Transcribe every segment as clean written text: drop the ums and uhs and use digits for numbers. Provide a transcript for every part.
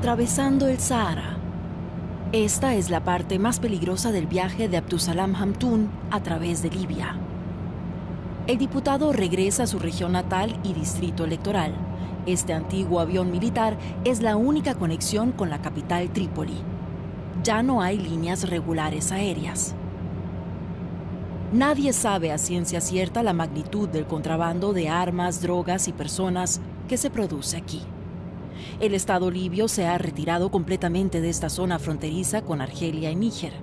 Atravesando el Sahara. Esta es la parte más peligrosa del viaje de Abdusalam Hamtoun a través de Libia. El diputado regresa a su región natal y distrito electoral. Este antiguo avión militar es la única conexión con la capital Trípoli. Ya no hay líneas regulares aéreas. Nadie sabe a ciencia cierta la magnitud del contrabando de armas, drogas y personas que se produce aquí. El Estado libio se ha retirado completamente de esta zona fronteriza con Argelia y Níger.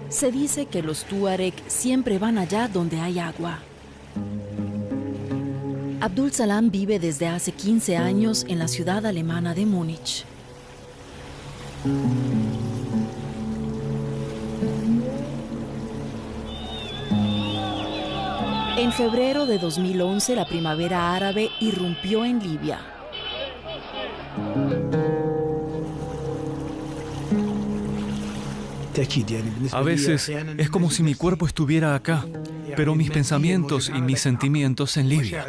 Se dice que los Tuareg siempre van allá donde hay agua. Abdulsalam vive desde hace 15 años en la ciudad alemana de Múnich. En febrero de 2011, la primavera árabe irrumpió en Libia. A veces es como si mi cuerpo estuviera acá, pero mis pensamientos y mis sentimientos en Libia.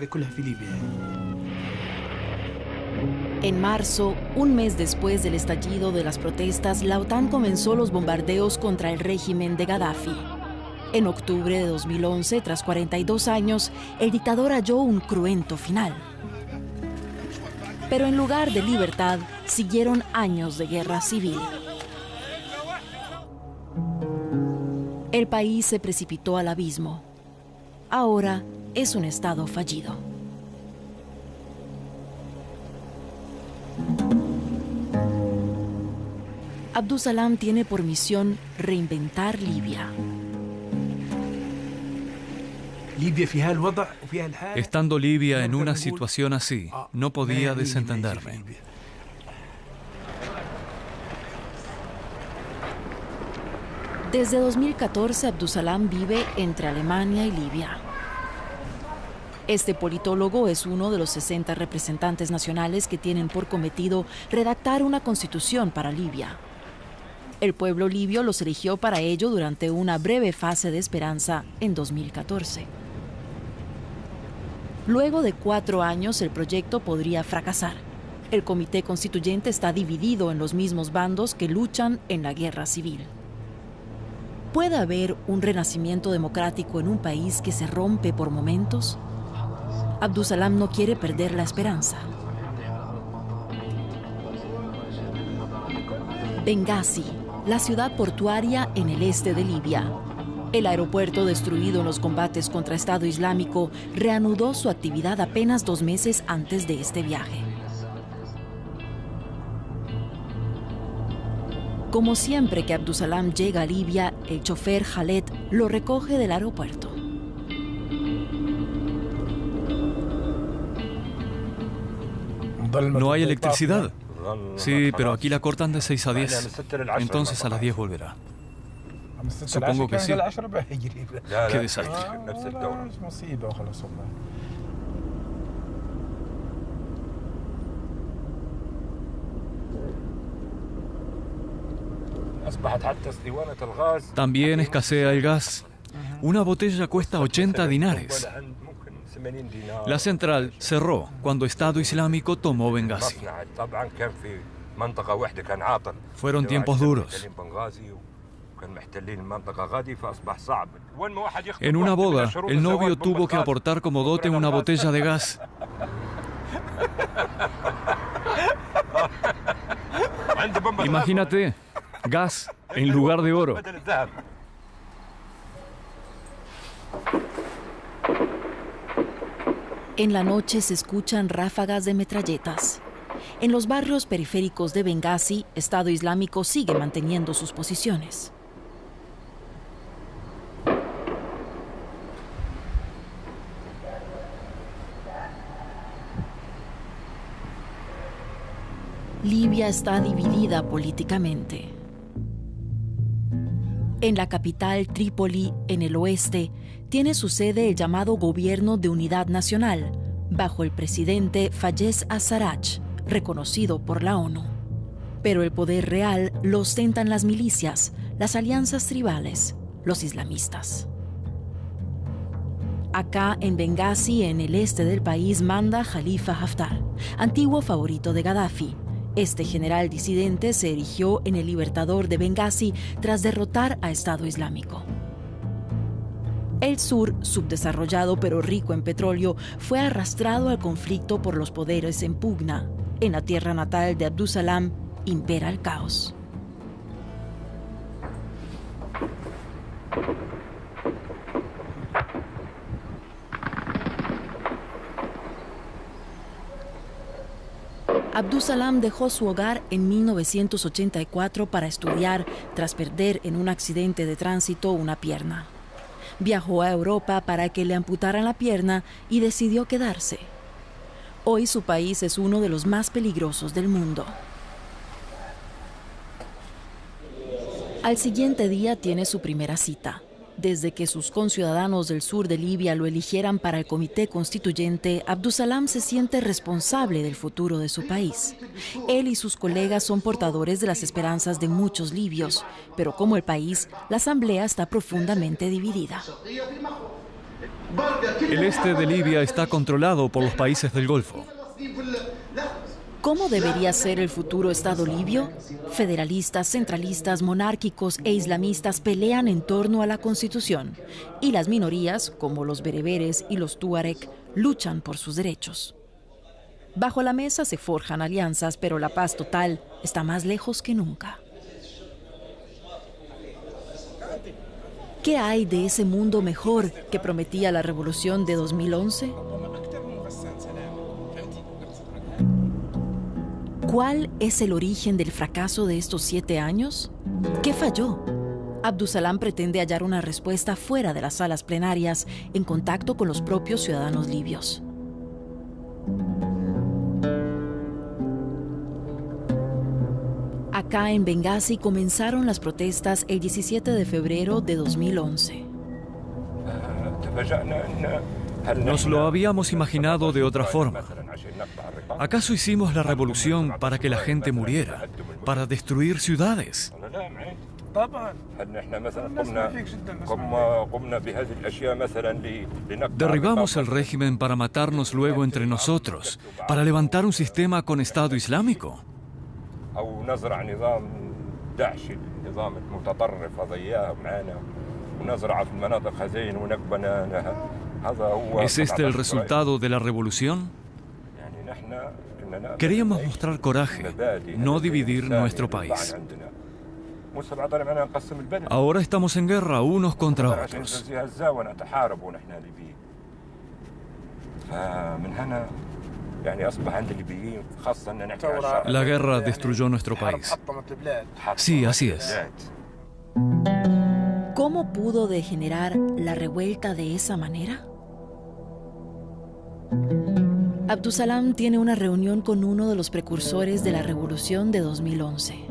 En marzo, un mes después del estallido de las protestas, la OTAN comenzó los bombardeos contra el régimen de Gaddafi. En octubre de 2011, tras 42 años, el dictador halló un cruento final. Pero en lugar de libertad, siguieron años de guerra civil. El país se precipitó al abismo. Ahora es un estado fallido. Abdusalam tiene por misión reinventar Libia. Estando Libia en una situación así, no podía desentenderme. Desde 2014, Abdusalam vive entre Alemania y Libia. Este politólogo es uno de los 60 representantes nacionales que tienen por cometido redactar una constitución para Libia. El pueblo libio los eligió para ello durante una breve fase de esperanza en 2014. Luego de 4 años, el proyecto podría fracasar. El comité constituyente está dividido en los mismos bandos que luchan en la guerra civil. ¿Puede haber un renacimiento democrático en un país que se rompe por momentos? Abdusalam no quiere perder la esperanza. Benghazi, la ciudad portuaria en el este de Libia. El aeropuerto destruido en los combates contra Estado Islámico reanudó su actividad apenas 2 meses antes de este viaje. Como siempre que Abdusalam llega a Libia, el chofer Khaled lo recoge del aeropuerto. ¿No hay electricidad? Sí, pero aquí la cortan de 6 a 10. Entonces a las 10 volverá. Supongo que sí. Qué desastre. También escasea el gas. Una botella cuesta 80 dinares. La central cerró cuando Estado Islámico tomó Benghazi. Fueron tiempos duros. En una boda, el novio tuvo que aportar como dote una botella de gas. Imagínate, gas en lugar de oro. En la noche se escuchan ráfagas de metralletas. En los barrios periféricos de Benghazi, Estado Islámico sigue manteniendo sus posiciones. Libia está dividida políticamente. En la capital, Trípoli, en el oeste, tiene su sede el llamado Gobierno de Unidad Nacional, bajo el presidente Fayez al-Sarraj, reconocido por la ONU. Pero el poder real lo ostentan las milicias, las alianzas tribales, los islamistas. Acá en Bengasi, en el este del país, manda Khalifa Haftar, antiguo favorito de Gaddafi. Este general disidente se erigió en el libertador de Bengasi tras derrotar a Estado Islámico. El sur, subdesarrollado pero rico en petróleo, fue arrastrado al conflicto por los poderes en pugna. En la tierra natal de Abdusalam impera el caos. Abdusalam dejó su hogar en 1984 para estudiar tras perder en un accidente de tránsito una pierna. Viajó a Europa para que le amputaran la pierna y decidió quedarse. Hoy su país es uno de los más peligrosos del mundo. Al siguiente día tiene su primera cita. Desde que sus conciudadanos del sur de Libia lo eligieran para el comité constituyente, Abdusalam se siente responsable del futuro de su país. Él y sus colegas son portadores de las esperanzas de muchos libios, pero como el país, la asamblea está profundamente dividida. El este de Libia está controlado por los países del Golfo. ¿Cómo debería ser el futuro Estado libio? Federalistas, centralistas, monárquicos e islamistas pelean en torno a la constitución. Y las minorías, como los bereberes y los tuareg, luchan por sus derechos. Bajo la mesa se forjan alianzas, pero la paz total está más lejos que nunca. ¿Qué hay de ese mundo mejor que prometía la revolución de 2011? ¿Cuál es el origen del fracaso de estos 7 años? ¿Qué falló? Abdusalam pretende hallar una respuesta fuera de las salas plenarias, en contacto con los propios ciudadanos libios. Acá en Bengasi comenzaron las protestas el 17 de febrero de 2011. Nos lo habíamos imaginado de otra forma. ¿Acaso hicimos la revolución para que la gente muriera? ¿Para destruir ciudades? Derribamos el régimen para matarnos luego entre nosotros, para levantar un sistema con Estado Islámico. ¿Es este el resultado de la revolución? Queríamos mostrar coraje, no dividir nuestro país. Ahora estamos en guerra unos contra otros. La guerra destruyó nuestro país. Sí, así es. ¿Cómo pudo degenerar la revuelta de esa manera? Abdusalam tiene una reunión con uno de los precursores de la revolución de 2011.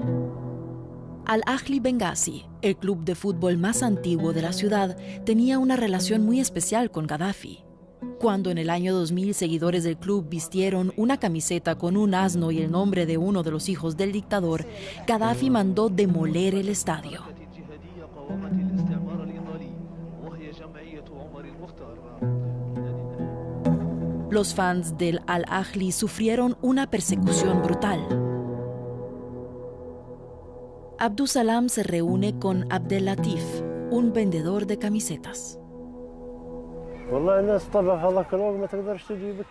Al-Ahli Bengasi, el club de fútbol más antiguo de la ciudad, tenía una relación muy especial con Gaddafi. Cuando en el año 2000 seguidores del club vistieron una camiseta con un asno y el nombre de uno de los hijos del dictador, Gaddafi mandó demoler el estadio. Los fans del Al-Ahli sufrieron una persecución brutal. Abdusalam se reúne con Abdellatif, un vendedor de camisetas.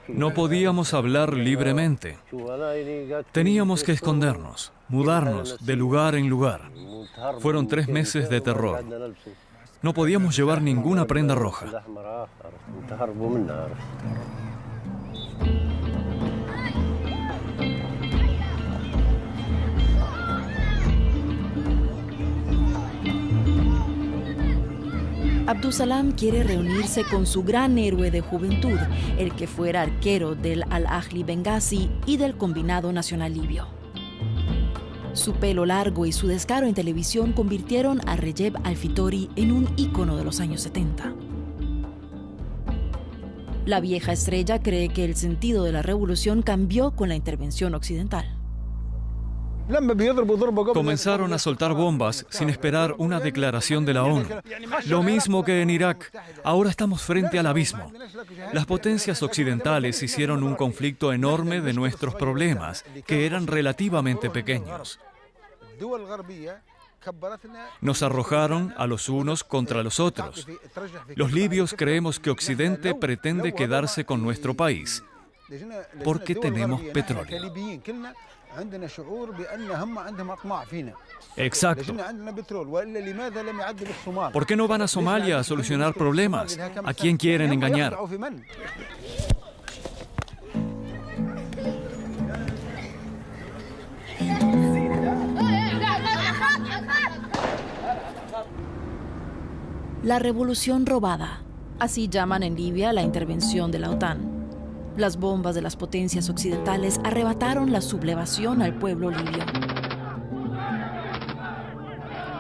No podíamos hablar libremente. Teníamos que escondernos, mudarnos de lugar en lugar. Fueron 3 meses de terror. No podíamos llevar ninguna prenda roja. Abdusalam quiere reunirse con su gran héroe de juventud, el que fuera arquero del Al-Ahli Bengasi y del Combinado Nacional Libio. Su pelo largo y su descaro en televisión convirtieron a Recep Alfitori en un ícono de los años 70. La vieja estrella cree que el sentido de la revolución cambió con la intervención occidental. Comenzaron a soltar bombas sin esperar una declaración de la ONU. Lo mismo que en Irak. Ahora estamos frente al abismo. Las potencias occidentales hicieron un conflicto enorme de nuestros problemas, que eran relativamente pequeños. Nos arrojaron a los unos contra los otros. Los libios creemos que Occidente pretende quedarse con nuestro país porque tenemos petróleo. Exacto. ¿Por qué no van a Somalia a solucionar problemas? ¿A quién quieren engañar? La revolución robada. Así llaman en Libia la intervención de la OTAN. Las bombas de las potencias occidentales arrebataron la sublevación al pueblo libio.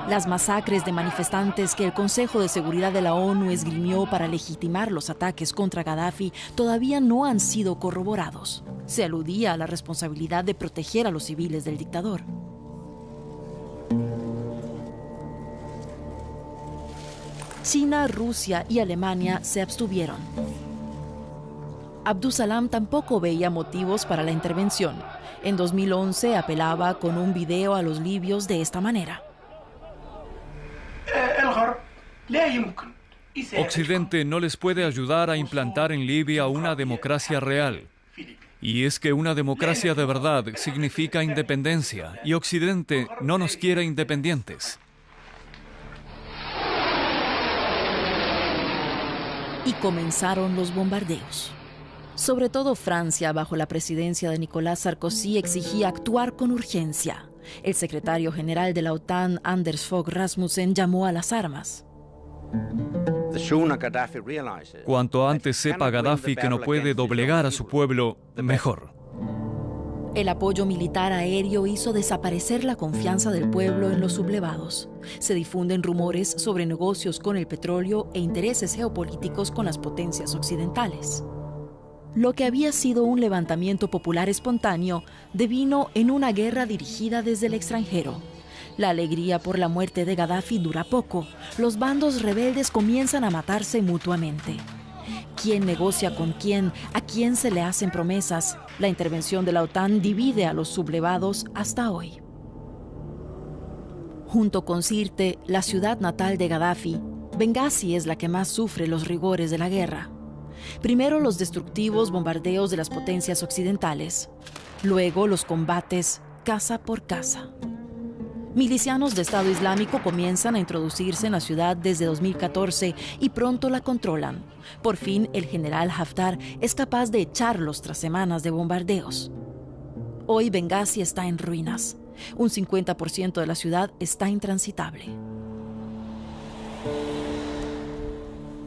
Las masacres de manifestantes que el Consejo de Seguridad de la ONU esgrimió para legitimar los ataques contra Gaddafi todavía no han sido corroborados. Se aludía a la responsabilidad de proteger a los civiles del dictador. China, Rusia y Alemania se abstuvieron. Abdusalam tampoco veía motivos para la intervención. En 2011 apelaba con un video a los libios de esta manera. Occidente no les puede ayudar a implantar en Libia una democracia real. Y es que una democracia de verdad significa independencia, y Occidente no nos quiere independientes. Y comenzaron los bombardeos. Sobre todo Francia, bajo la presidencia de Nicolás Sarkozy, exigía actuar con urgencia. El secretario general de la OTAN, Anders Fogh Rasmussen, llamó a las armas. Cuanto antes sepa Gaddafi que no puede doblegar a su pueblo, mejor. El apoyo militar aéreo hizo desaparecer la confianza del pueblo en los sublevados. Se difunden rumores sobre negocios con el petróleo e intereses geopolíticos con las potencias occidentales. Lo que había sido un levantamiento popular espontáneo devino en una guerra dirigida desde el extranjero. La alegría por la muerte de Gaddafi dura poco. Los bandos rebeldes comienzan a matarse mutuamente. ¿Quién negocia con quién? ¿A quién se le hacen promesas? La intervención de la OTAN divide a los sublevados hasta hoy. Junto con Sirte, la ciudad natal de Gaddafi, Benghazi es la que más sufre los rigores de la guerra. Primero los destructivos bombardeos de las potencias occidentales, luego los combates casa por casa. Milicianos de Estado Islámico comienzan a introducirse en la ciudad desde 2014 y pronto la controlan. Por fin, el general Haftar es capaz de echarlos tras semanas de bombardeos. Hoy Benghazi está en ruinas. Un 50% de la ciudad está intransitable.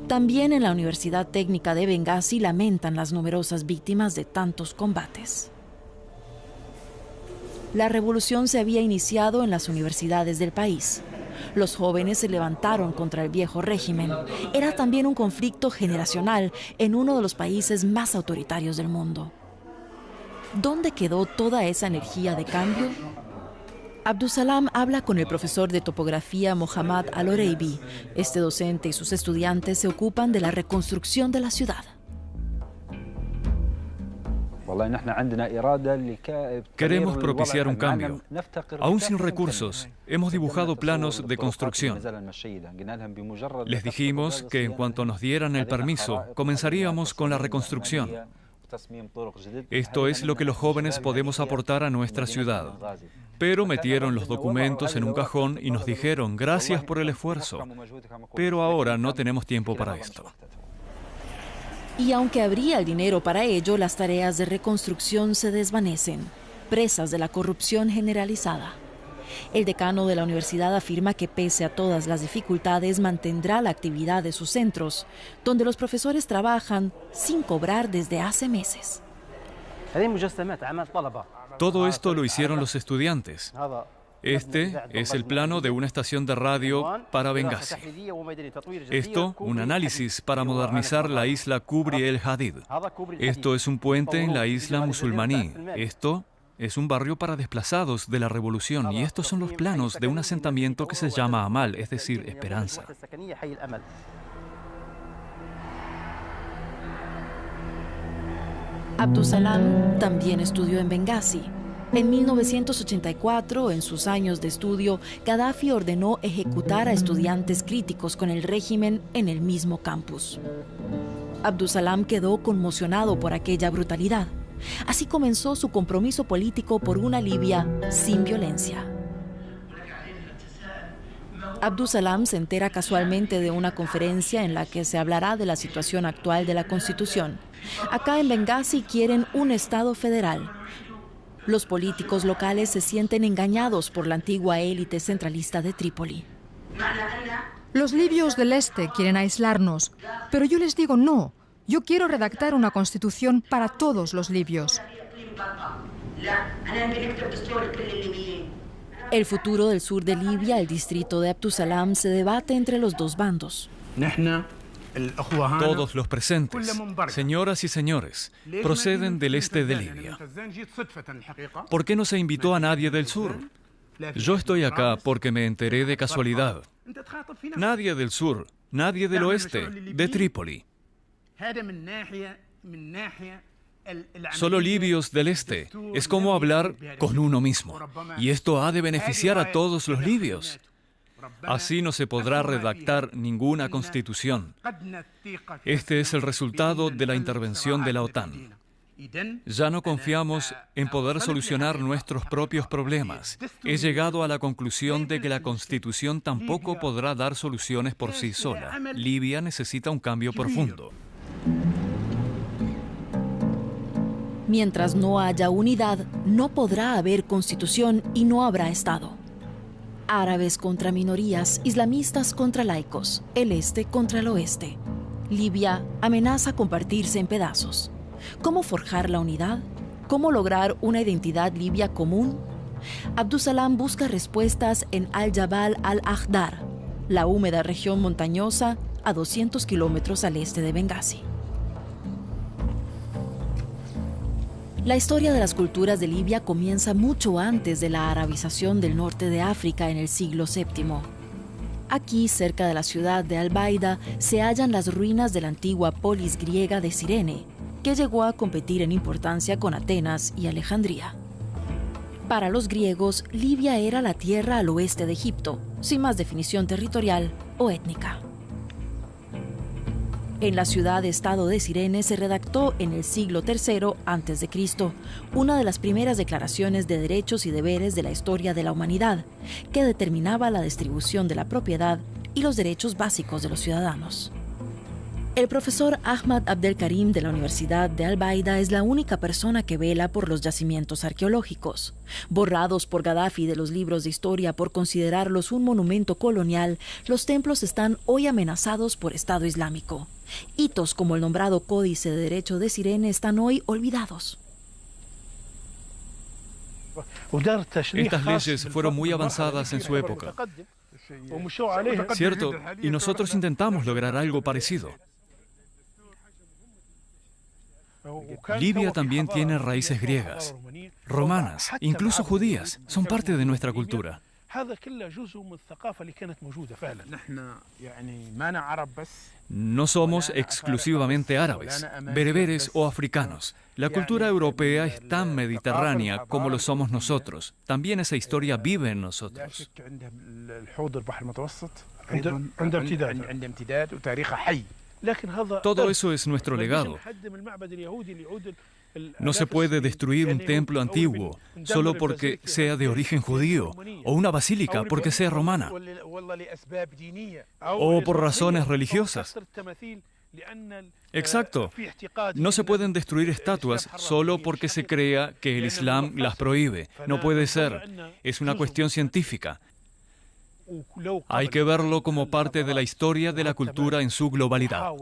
También en la Universidad Técnica de Benghazi lamentan las numerosas víctimas de tantos combates. La revolución se había iniciado en las universidades del país. Los jóvenes se levantaron contra el viejo régimen. Era también un conflicto generacional en uno de los países más autoritarios del mundo. ¿Dónde quedó toda esa energía de cambio? Abdusalam habla con el profesor de topografía Mohammad Al-Oreibi. Este docente y sus estudiantes se ocupan de la reconstrucción de la ciudad. Queremos propiciar un cambio. Aún sin recursos, hemos dibujado planos de construcción. Les dijimos que en cuanto nos dieran el permiso, comenzaríamos con la reconstrucción. Esto es lo que los jóvenes podemos aportar a nuestra ciudad. Pero metieron los documentos en un cajón y nos dijeron, gracias por el esfuerzo. Pero ahora no tenemos tiempo para esto. Y aunque habría el dinero para ello, las tareas de reconstrucción se desvanecen, presas de la corrupción generalizada. El decano de la universidad afirma que pese a todas las dificultades mantendrá la actividad de sus centros, donde los profesores trabajan sin cobrar desde hace meses. Todo esto lo hicieron los estudiantes. Este es el plano de una estación de radio para Bengasi. Esto, un análisis para modernizar la isla Kubri el Hadid. Esto es un puente en la isla Musulmaní. Esto es un barrio para desplazados de la revolución. Y estos son los planos de un asentamiento que se llama Amal, es decir, esperanza. Abdusalam también estudió en Bengasi. En 1984, en sus años de estudio, Gaddafi ordenó ejecutar a estudiantes críticos con el régimen en el mismo campus. Abdusalam quedó conmocionado por aquella brutalidad. Así comenzó su compromiso político por una Libia sin violencia. Abdusalam se entera casualmente de una conferencia en la que se hablará de la situación actual de la Constitución. Acá en Bengasi quieren un Estado federal. Los políticos locales se sienten engañados por la antigua élite centralista de Trípoli. Los libios del este quieren aislarnos, pero yo les digo no. Yo quiero redactar una constitución para todos los libios. El futuro del sur de Libia, el distrito de Abdusalam, se debate entre los dos bandos. Todos los presentes, señoras y señores, proceden del este de Libia. ¿Por qué no se invitó a nadie del sur? Yo estoy acá porque me enteré de casualidad. Nadie del sur, nadie del oeste, de Trípoli. Solo libios del este. Es como hablar con uno mismo. Y esto ha de beneficiar a todos los libios. Así no se podrá redactar ninguna constitución. Este es el resultado de la intervención de la OTAN. Ya no confiamos en poder solucionar nuestros propios problemas. He llegado a la conclusión de que la constitución tampoco podrá dar soluciones por sí sola. Libia necesita un cambio profundo. Mientras no haya unidad, no podrá haber constitución y no habrá Estado. Árabes contra minorías, islamistas contra laicos, el este contra el oeste. Libia amenaza con partirse en pedazos. ¿Cómo forjar la unidad? ¿Cómo lograr una identidad libia común? Abdusalam busca respuestas en Al-Jabal al-Akhdar, la húmeda región montañosa a 200 kilómetros al este de Bengasi. La historia de las culturas de Libia comienza mucho antes de la arabización del norte de África en el siglo VII. Aquí, cerca de la ciudad de Al-Baida, se hallan las ruinas de la antigua polis griega de Cirene, que llegó a competir en importancia con Atenas y Alejandría. Para los griegos, Libia era la tierra al oeste de Egipto, sin más definición territorial o étnica. En la ciudad-estado de Cirene se redactó en el siglo III a.C. una de las primeras declaraciones de derechos y deberes de la historia de la humanidad, que determinaba la distribución de la propiedad y los derechos básicos de los ciudadanos. El profesor Ahmad Abdelkarim de la Universidad de Al-Baida es la única persona que vela por los yacimientos arqueológicos. Borrados por Gaddafi de los libros de historia por considerarlos un monumento colonial, los templos están hoy amenazados por Estado Islámico. Hitos como el nombrado Códice de Derecho de Cirene están hoy olvidados. Estas leyes fueron muy avanzadas en su época. Cierto, y nosotros intentamos lograr algo parecido. Libia también tiene raíces griegas, romanas, incluso judías. Son parte de nuestra cultura. No somos exclusivamente árabes, bereberes o africanos. La cultura europea es tan mediterránea como lo somos nosotros. También esa historia vive en nosotros. Todo eso es nuestro legado. No se puede destruir un templo antiguo solo porque sea de origen judío, o una basílica porque sea romana, o por razones religiosas. Exacto. No se pueden destruir estatuas solo porque se crea que el Islam las prohíbe. No puede ser. Es una cuestión científica. Hay que verlo como parte de la historia de la cultura en su globalidad.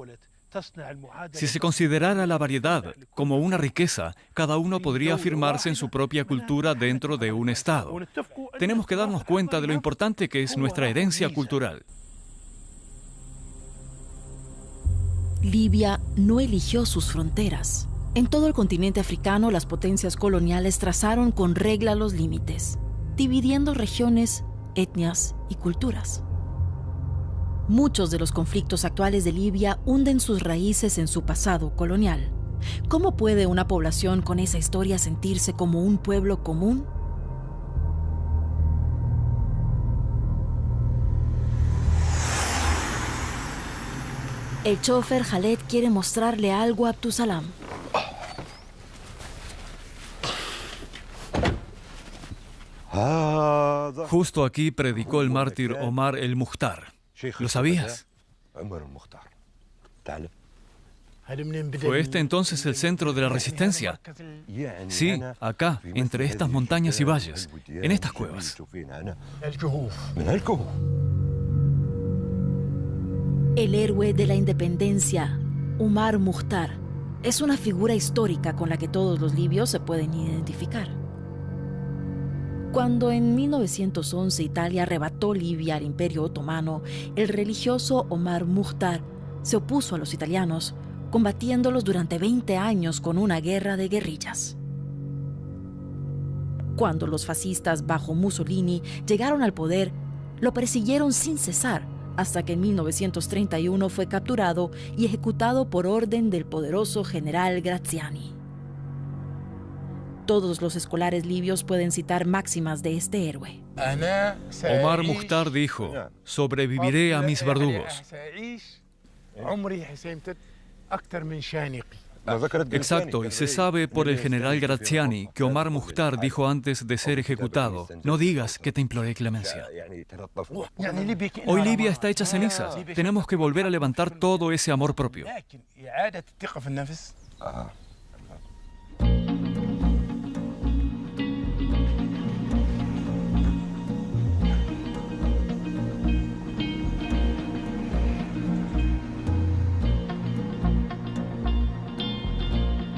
Si se considerara la variedad como una riqueza, cada uno podría afirmarse en su propia cultura dentro de un Estado. Tenemos que darnos cuenta de lo importante que es nuestra herencia cultural. Libia no eligió sus fronteras. En todo el continente africano, las potencias coloniales trazaron con regla los límites, dividiendo regiones, etnias y culturas. Muchos de los conflictos actuales de Libia hunden sus raíces en su pasado colonial. ¿Cómo puede una población con esa historia sentirse como un pueblo común? El chofer Khaled quiere mostrarle algo a Abdusalam. Justo aquí predicó el mártir Omar el-Mukhtar. ¿Lo sabías? ¿Fue este entonces el centro de la resistencia? Sí, acá, entre estas montañas y valles, en estas cuevas. El héroe de la independencia, Omar Mukhtar, es una figura histórica con la que todos los libios se pueden identificar. Cuando en 1911 Italia arrebató Libia al Imperio Otomano, el religioso Omar Mukhtar se opuso a los italianos, combatiéndolos durante 20 años con una guerra de guerrillas. Cuando los fascistas bajo Mussolini llegaron al poder, lo persiguieron sin cesar, hasta que en 1931 fue capturado y ejecutado por orden del poderoso general Graziani. Todos los escolares libios pueden citar máximas de este héroe. Omar Mukhtar dijo: sobreviviré a mis verdugos. Exacto, y se sabe por el general Graziani que Omar Mukhtar dijo antes de ser ejecutado: no digas que te imploré clemencia. Hoy Libia está hecha cenizas. Tenemos que volver a levantar todo ese amor propio.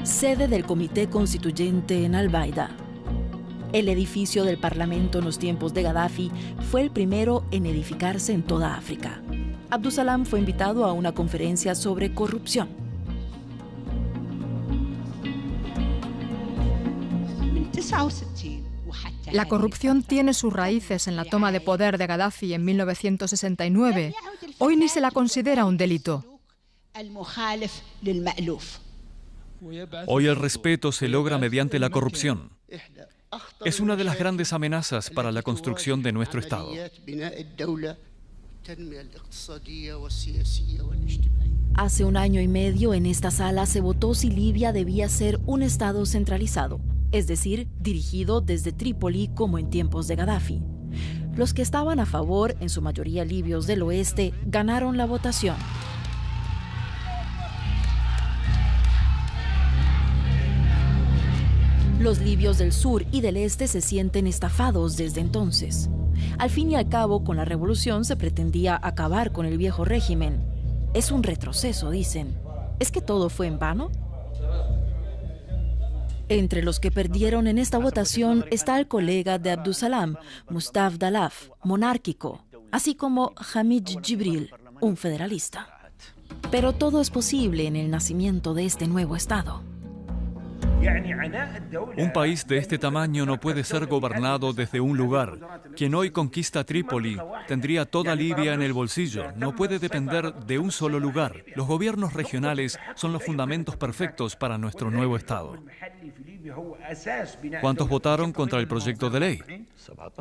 Sede del Comité Constituyente en Al-Baida. El edificio del Parlamento en los tiempos de Gaddafi fue el primero en edificarse en toda África. Abdusalam fue invitado a una conferencia sobre corrupción. La corrupción tiene sus raíces en la toma de poder de Gaddafi en 1969. Hoy ni se la considera un delito. Hoy el respeto se logra mediante la corrupción. Es una de las grandes amenazas para la construcción de nuestro Estado. Hace un año y medio en esta sala se votó si Libia debía ser un Estado centralizado, es decir, dirigido desde Trípoli como en tiempos de Gaddafi. Los que estaban a favor, en su mayoría libios del oeste, ganaron la votación. Los libios del sur y del este se sienten estafados desde entonces. Al fin y al cabo, con la revolución se pretendía acabar con el viejo régimen. Es un retroceso, dicen. ¿Es que todo fue en vano? Entre los que perdieron en esta votación está el colega de Abdusalam, Mustafa Dalaf, monárquico, así como Hamid Jibril, un federalista. Pero todo es posible en el nacimiento de este nuevo Estado. Un país de este tamaño no puede ser gobernado desde un lugar. Quien hoy conquista Trípoli tendría toda Libia en el bolsillo. No puede depender de un solo lugar. Los gobiernos regionales son los fundamentos perfectos para nuestro nuevo Estado. ¿Cuántos votaron contra el proyecto de ley?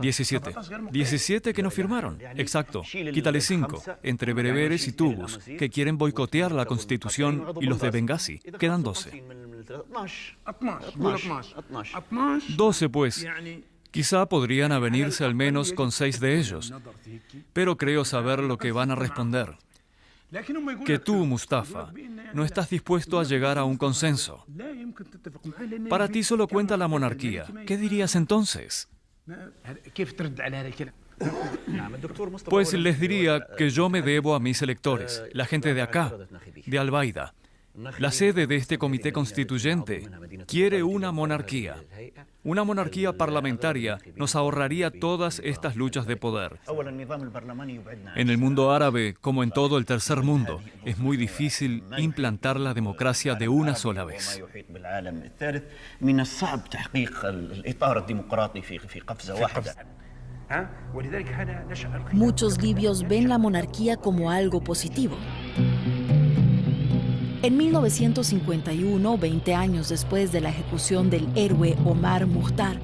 17. 17 que no firmaron. Exacto. Quítale 5, entre bereberes y tubus, que quieren boicotear la Constitución, y los de Benghazi. Quedan 12. 12, pues. Quizá podrían avenirse al menos con 6 de ellos. Pero creo saber lo que van a responder. Que tú, Mustafa, no estás dispuesto a llegar a un consenso. Para ti solo cuenta la monarquía. ¿Qué dirías entonces? Pues les diría que yo me debo a mis electores, la gente de acá, de Al-Baida. La sede de este comité constituyente quiere una monarquía. Una monarquía parlamentaria nos ahorraría todas estas luchas de poder. En el mundo árabe, como en todo el tercer mundo, es muy difícil implantar la democracia de una sola vez. Muchos libios ven la monarquía como algo positivo. En 1951, 20 años después de la ejecución del héroe Omar Mukhtar,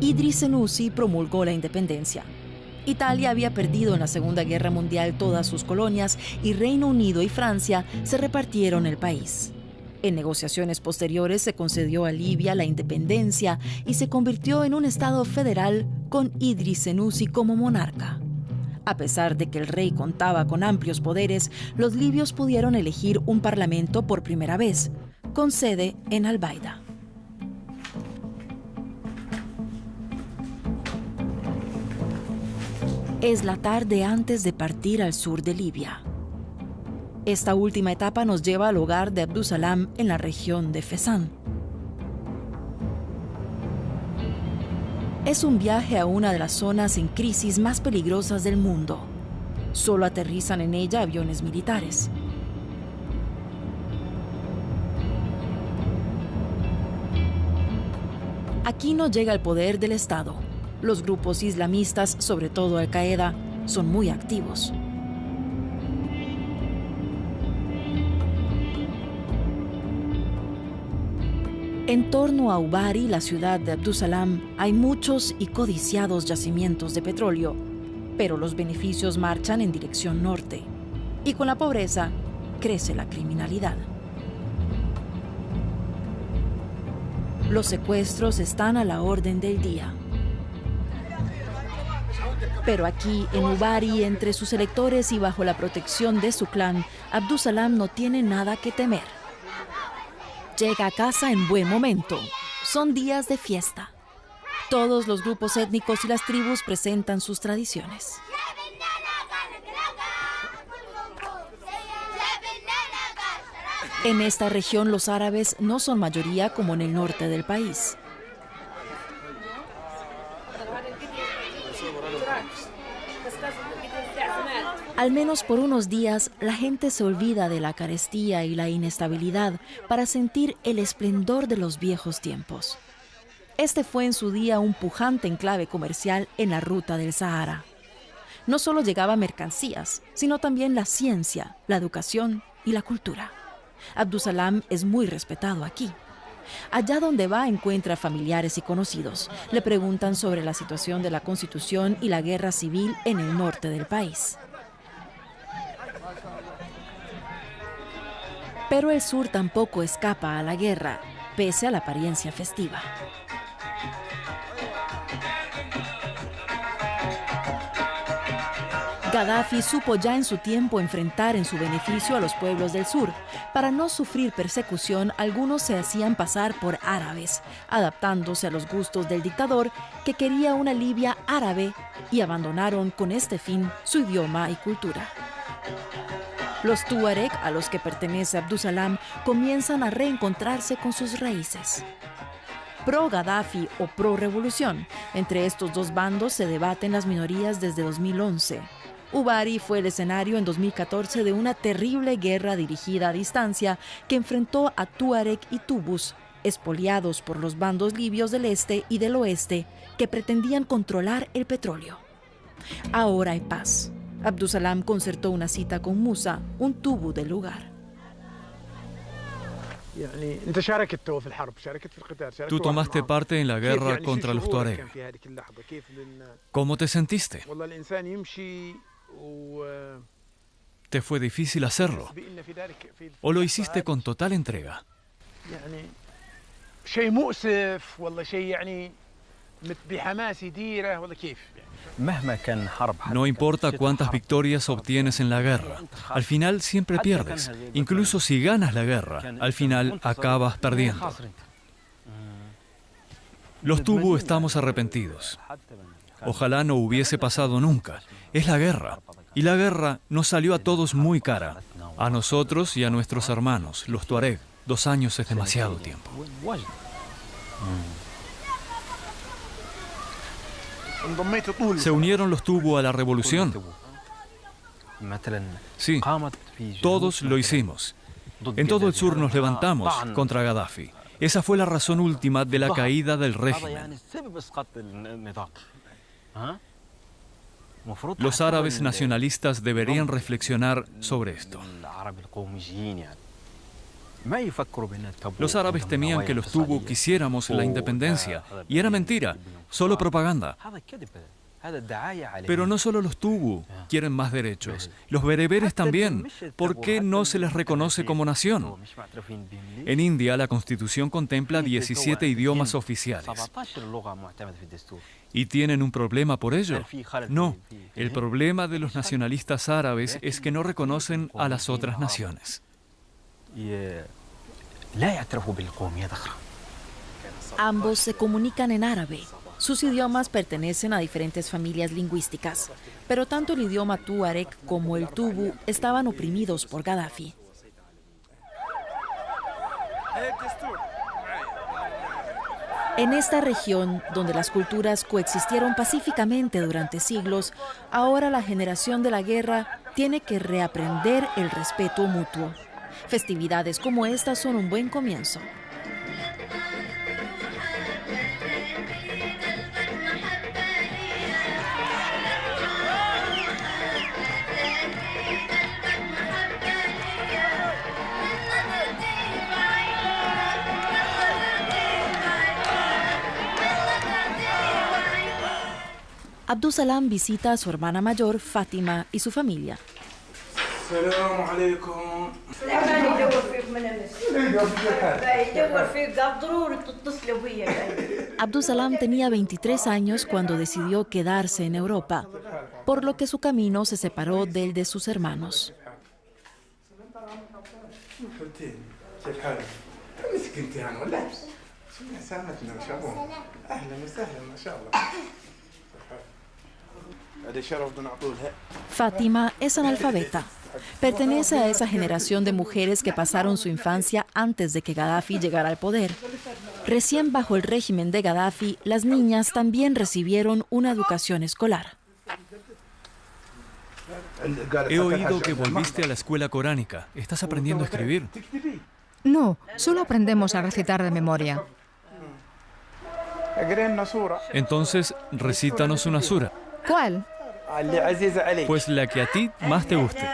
Idris Senussi promulgó la independencia. Italia había perdido en la Segunda Guerra Mundial todas sus colonias y Reino Unido y Francia se repartieron el país. En negociaciones posteriores se concedió a Libia la independencia y se convirtió en un estado federal con Idris Senussi como monarca. A pesar de que el rey contaba con amplios poderes, los libios pudieron elegir un parlamento por primera vez, con sede en Al-Baida. Es la tarde antes de partir al sur de Libia. Esta última etapa nos lleva al hogar de Abdusalam en la región de Fezzan. Es un viaje a una de las zonas en crisis más peligrosas del mundo. Solo aterrizan en ella aviones militares. Aquí no llega el poder del Estado. Los grupos islamistas, sobre todo Al-Qaeda, son muy activos. En torno a Ubari, la ciudad de Abdusalam, hay muchos y codiciados yacimientos de petróleo, pero los beneficios marchan en dirección norte. Y con la pobreza, crece la criminalidad. Los secuestros están a la orden del día. Pero aquí, en Ubari, entre sus electores y bajo la protección de su clan, Abdusalam no tiene nada que temer. Llega a casa en buen momento. Son días de fiesta. Todos los grupos étnicos y las tribus presentan sus tradiciones. En esta región los árabes no son mayoría como en el norte del país. Al menos por unos días, la gente se olvida de la carestía y la inestabilidad para sentir el esplendor de los viejos tiempos. Este fue en su día un pujante enclave comercial en la ruta del Sahara. No solo llegaban mercancías, sino también la ciencia, la educación y la cultura. Abdusalam es muy respetado aquí. Allá donde va encuentra familiares y conocidos. Le preguntan sobre la situación de la Constitución y la guerra civil en el norte del país. Pero el sur tampoco escapa a la guerra, pese a la apariencia festiva. Gaddafi supo ya en su tiempo enfrentar en su beneficio a los pueblos del sur. Para no sufrir persecución, algunos se hacían pasar por árabes, adaptándose a los gustos del dictador que quería una Libia árabe y abandonaron con este fin su idioma y cultura. Los Tuareg, a los que pertenece Abdusalam, comienzan a reencontrarse con sus raíces. Pro-Gaddafi o pro-revolución. Entre estos dos bandos se debaten las minorías desde 2011. Ubari fue el escenario en 2014 de una terrible guerra dirigida a distancia que enfrentó a Tuareg y Tubus, expoliados por los bandos libios del este y del oeste que pretendían controlar el petróleo. Ahora hay paz. Abdusalam concertó una cita con Musa, un tubu del lugar. Tú tomaste parte en la guerra contra los Tuareg. ¿Cómo te sentiste? ¿Te fue difícil hacerlo? ¿O lo hiciste con total entrega? No importa cuántas victorias obtienes en la guerra, al final siempre pierdes. Incluso si ganas la guerra, al final acabas perdiendo. Los Tubu estamos arrepentidos. Ojalá no hubiese pasado nunca. Es la guerra. Y la guerra nos salió a todos muy cara. A nosotros y a nuestros hermanos, los Tuareg, 2 años es demasiado tiempo. ¿Se unieron los Tubu a la revolución? Sí, todos lo hicimos. En todo el sur nos levantamos contra Gaddafi. Esa fue la razón última de la caída del régimen. Los árabes nacionalistas deberían reflexionar sobre esto. Los árabes temían que los Tubu quisiéramos la independencia, y era mentira, solo propaganda. Pero no solo los Tubu quieren más derechos, los bereberes también. ¿Por qué no se les reconoce como nación? En India, la Constitución contempla 17 idiomas oficiales. ¿Y tienen un problema por ello? No, el problema de los nacionalistas árabes es que no reconocen a las otras naciones. Ambos se comunican en árabe. Sus idiomas pertenecen a diferentes familias lingüísticas, pero tanto el idioma tuareg como el tubu estaban oprimidos por Gaddafi. En esta región, donde las culturas coexistieron pacíficamente durante siglos, ahora la generación de la guerra tiene que reaprender el respeto mutuo. Festividades como estas son un buen comienzo. Abdusalam visita a su hermana mayor, Fátima, y su familia. Abdusalam tenía 23 años cuando decidió quedarse en Europa, por lo que su camino se separó del de sus hermanos. Fátima es analfabeta. Pertenece a esa generación de mujeres que pasaron su infancia antes de que Gaddafi llegara al poder. Recién bajo el régimen de Gaddafi, las niñas también recibieron una educación escolar. He oído que volviste a la escuela coránica. ¿Estás aprendiendo a escribir? No, solo aprendemos a recitar de memoria. Entonces, recítanos una sura. ¿Cuál? Pues la que a ti más te guste.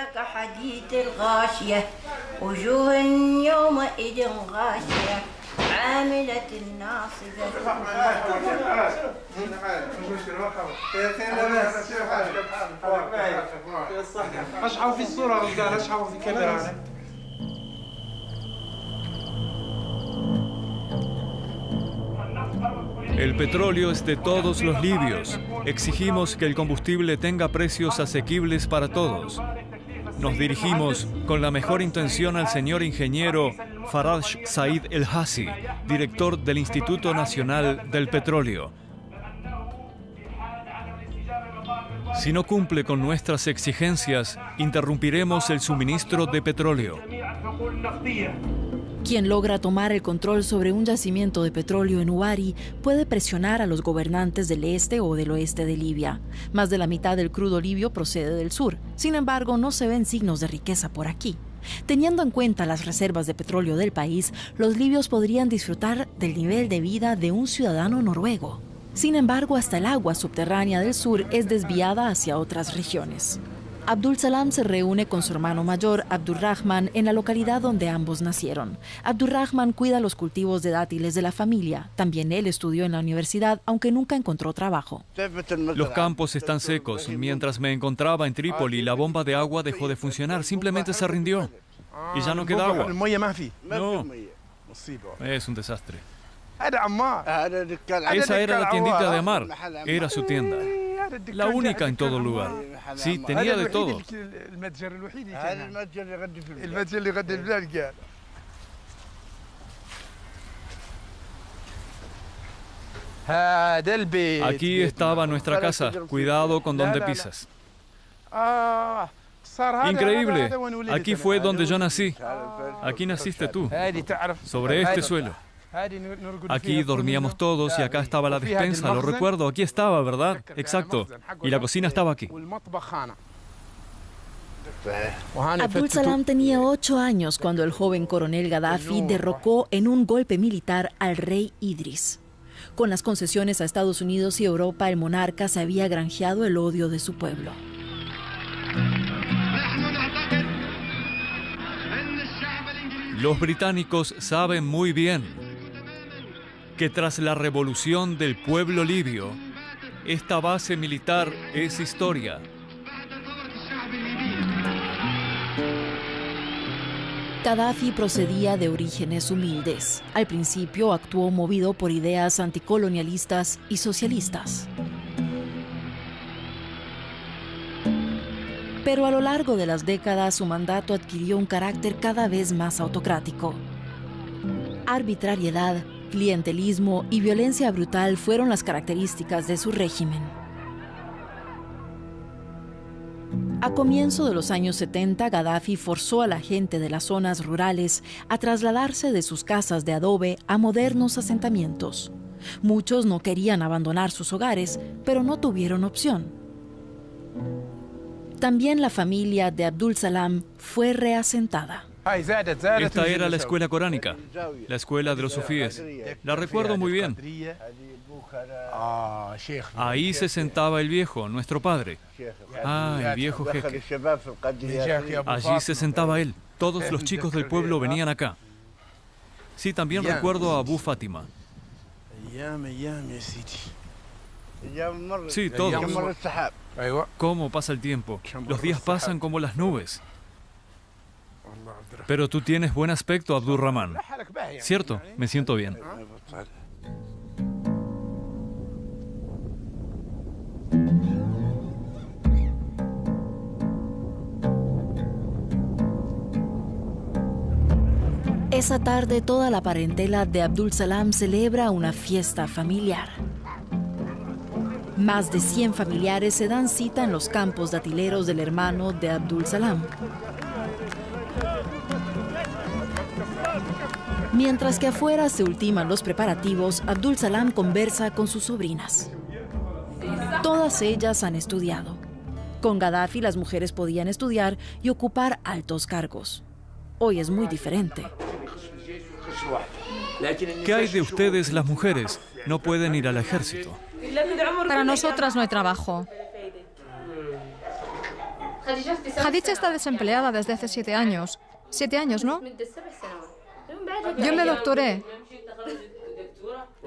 El petróleo es de todos los libios. Exigimos que el combustible tenga precios asequibles para todos. Nos dirigimos con la mejor intención al señor ingeniero Faraj Said El Hassi, director del Instituto Nacional del Petróleo. Si no cumple con nuestras exigencias, interrumpiremos el suministro de petróleo. Quien logra tomar el control sobre un yacimiento de petróleo en Uari puede presionar a los gobernantes del este o del oeste de Libia. Más de la mitad del crudo libio procede del sur. Sin embargo, no se ven signos de riqueza por aquí. Teniendo en cuenta las reservas de petróleo del país, los libios podrían disfrutar del nivel de vida de un ciudadano noruego. Sin embargo, hasta el agua subterránea del sur es desviada hacia otras regiones. Abdulsalam se reúne con su hermano mayor, Abdurrahman, en la localidad donde ambos nacieron. Abdurrahman cuida los cultivos de dátiles de la familia. También él estudió en la universidad, aunque nunca encontró trabajo. Los campos están secos. Mientras me encontraba en Trípoli, la bomba de agua dejó de funcionar. Simplemente se rindió. Y ya no queda agua. No. Es un desastre. Esa era la tiendita de Ammar. Era su tienda. La única en todo lugar. Sí, tenía de todo. Aquí estaba nuestra casa. Cuidado con donde pisas. Increíble. Aquí fue donde yo nací. Aquí naciste tú, sobre este suelo. Aquí dormíamos todos y acá estaba la despensa, lo recuerdo, aquí estaba, ¿verdad? Exacto. Y la cocina estaba aquí. Abdul Salam tenía 8 años cuando el joven coronel Gaddafi derrocó en un golpe militar al rey Idris. Con las concesiones a Estados Unidos y Europa, el monarca se había granjeado el odio de su pueblo. Los británicos saben muy bien que tras la revolución del pueblo libio, esta base militar es historia. Gaddafi procedía de orígenes humildes. Al principio actuó movido por ideas anticolonialistas y socialistas. Pero a lo largo de las décadas su mandato adquirió un carácter cada vez más autocrático. Arbitrariedad, clientelismo y violencia brutal fueron las características de su régimen. A comienzo de los años 70, Gaddafi forzó a la gente de las zonas rurales a trasladarse de sus casas de adobe a modernos asentamientos. Muchos no querían abandonar sus hogares, pero no tuvieron opción. También la familia de Abdul Salam fue reasentada. Esta era la escuela coránica, la escuela de los sufíes. La recuerdo muy bien. Ahí se sentaba el viejo, nuestro padre. El viejo jeque. Allí se sentaba él. Todos los chicos del pueblo venían acá. Sí, también recuerdo a Abu Fátima. Sí, todos. ¿Cómo pasa el tiempo? Los días pasan como las nubes. Pero tú tienes buen aspecto, Abdurrahman. ¿Cierto? Me siento bien. Esa tarde, toda la parentela de Abdul Salam celebra una fiesta familiar. Más de 100 familiares se dan cita en los campos datileros del hermano de Abdul Salam. Mientras que afuera se ultiman los preparativos, Abdul Salam conversa con sus sobrinas. Todas ellas han estudiado. Con Gaddafi las mujeres podían estudiar y ocupar altos cargos. Hoy es muy diferente. ¿Qué hay de ustedes, las mujeres? No pueden ir al ejército. Para nosotras no hay trabajo. Khadija está desempleada desde hace 7 años. 7 años, ¿no? Yo me doctoré.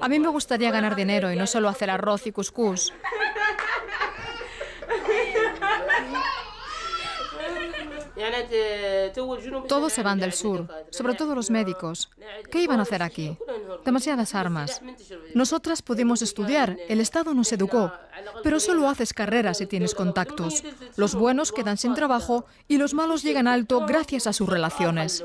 A mí me gustaría ganar dinero y no solo hacer arroz y cuscús. Todos se van del sur, sobre todo los médicos. ¿Qué iban a hacer aquí? Demasiadas armas. Nosotras pudimos estudiar, el Estado nos educó, pero solo haces carrera si tienes contactos. Los buenos quedan sin trabajo y los malos llegan alto gracias a sus relaciones.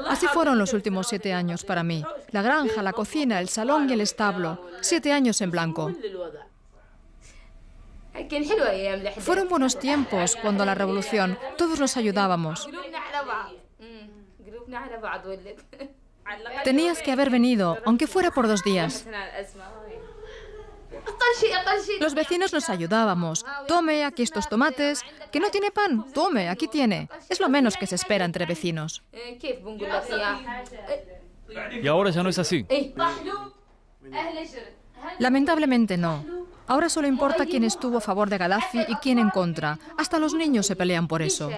Así fueron los últimos 7 años para mí. La granja, la cocina, el salón y el establo. 7 años en blanco. Fueron buenos tiempos cuando la revolución, todos nos ayudábamos. Tenías que haber venido, aunque fuera por 2 días. Los vecinos nos ayudábamos. Tome, aquí estos tomates. ¿Que no tiene pan? Tome, aquí tiene. Es lo menos que se espera entre vecinos. Y ahora ya no es así. Lamentablemente no. Ahora solo importa quién estuvo a favor de Gaddafi y quién en contra. Hasta los niños se pelean por eso.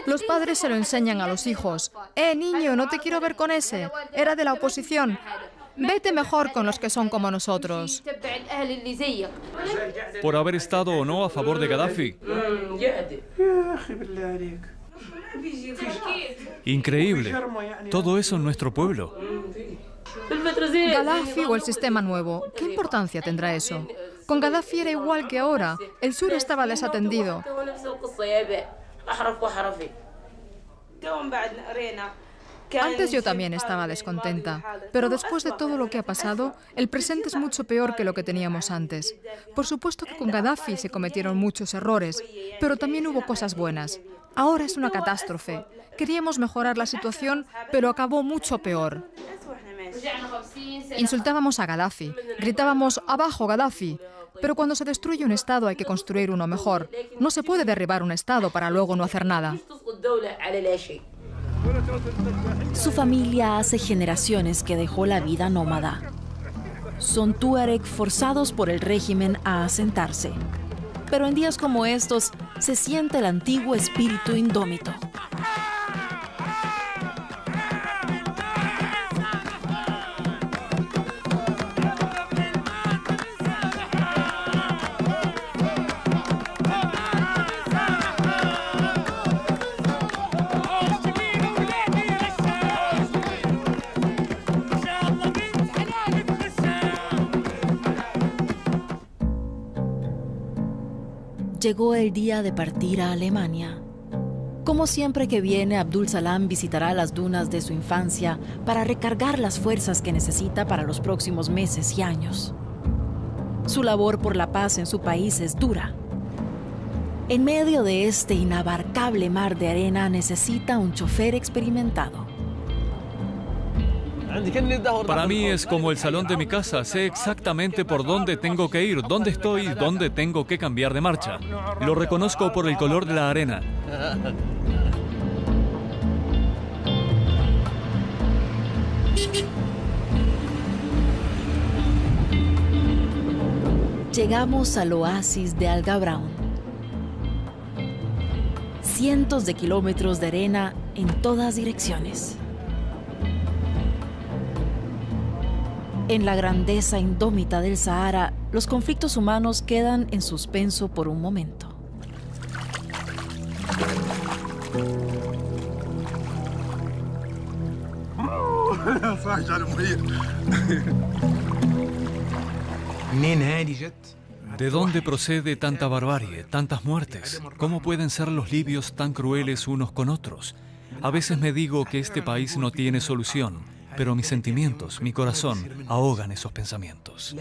Los padres se lo enseñan a los hijos. Niño, no te quiero ver con ese. Era de la oposición. Vete mejor con los que son como nosotros. Por haber estado o no a favor de Gaddafi. Increíble. Todo eso en nuestro pueblo. Gaddafi o el sistema nuevo, ¿qué importancia tendrá eso? Con Gaddafi era igual que ahora. El sur estaba desatendido. Antes yo también estaba descontenta, pero después de todo lo que ha pasado, el presente es mucho peor que lo que teníamos antes. Por supuesto que con Gaddafi se cometieron muchos errores, pero también hubo cosas buenas. Ahora es una catástrofe. Queríamos mejorar la situación, pero acabó mucho peor. Insultábamos a Gaddafi, gritábamos «¡Abajo, Gaddafi!». Pero cuando se destruye un Estado hay que construir uno mejor. No se puede derribar un Estado para luego no hacer nada. Su familia hace generaciones que dejó la vida nómada. Son tuareg forzados por el régimen a asentarse. Pero en días como estos se siente el antiguo espíritu indómito. Llegó el día de partir a Alemania. Como siempre que viene, Abdul Salam visitará las dunas de su infancia para recargar las fuerzas que necesita para los próximos meses y años. Su labor por la paz en su país es dura. En medio de este inabarcable mar de arena necesita un chofer experimentado. Para mí es como el salón de mi casa. Sé exactamente por dónde tengo que ir, dónde estoy y dónde tengo que cambiar de marcha. Lo reconozco por el color de la arena. Llegamos al oasis de Al Gabraun. Cientos de kilómetros de arena en todas direcciones. En la grandeza indómita del Sahara, los conflictos humanos quedan en suspenso por un momento. ¿De dónde procede tanta barbarie, tantas muertes? ¿Cómo pueden ser los libios tan crueles unos con otros? A veces me digo que este país no tiene solución, pero mis sentimientos, mi corazón, ahogan esos pensamientos.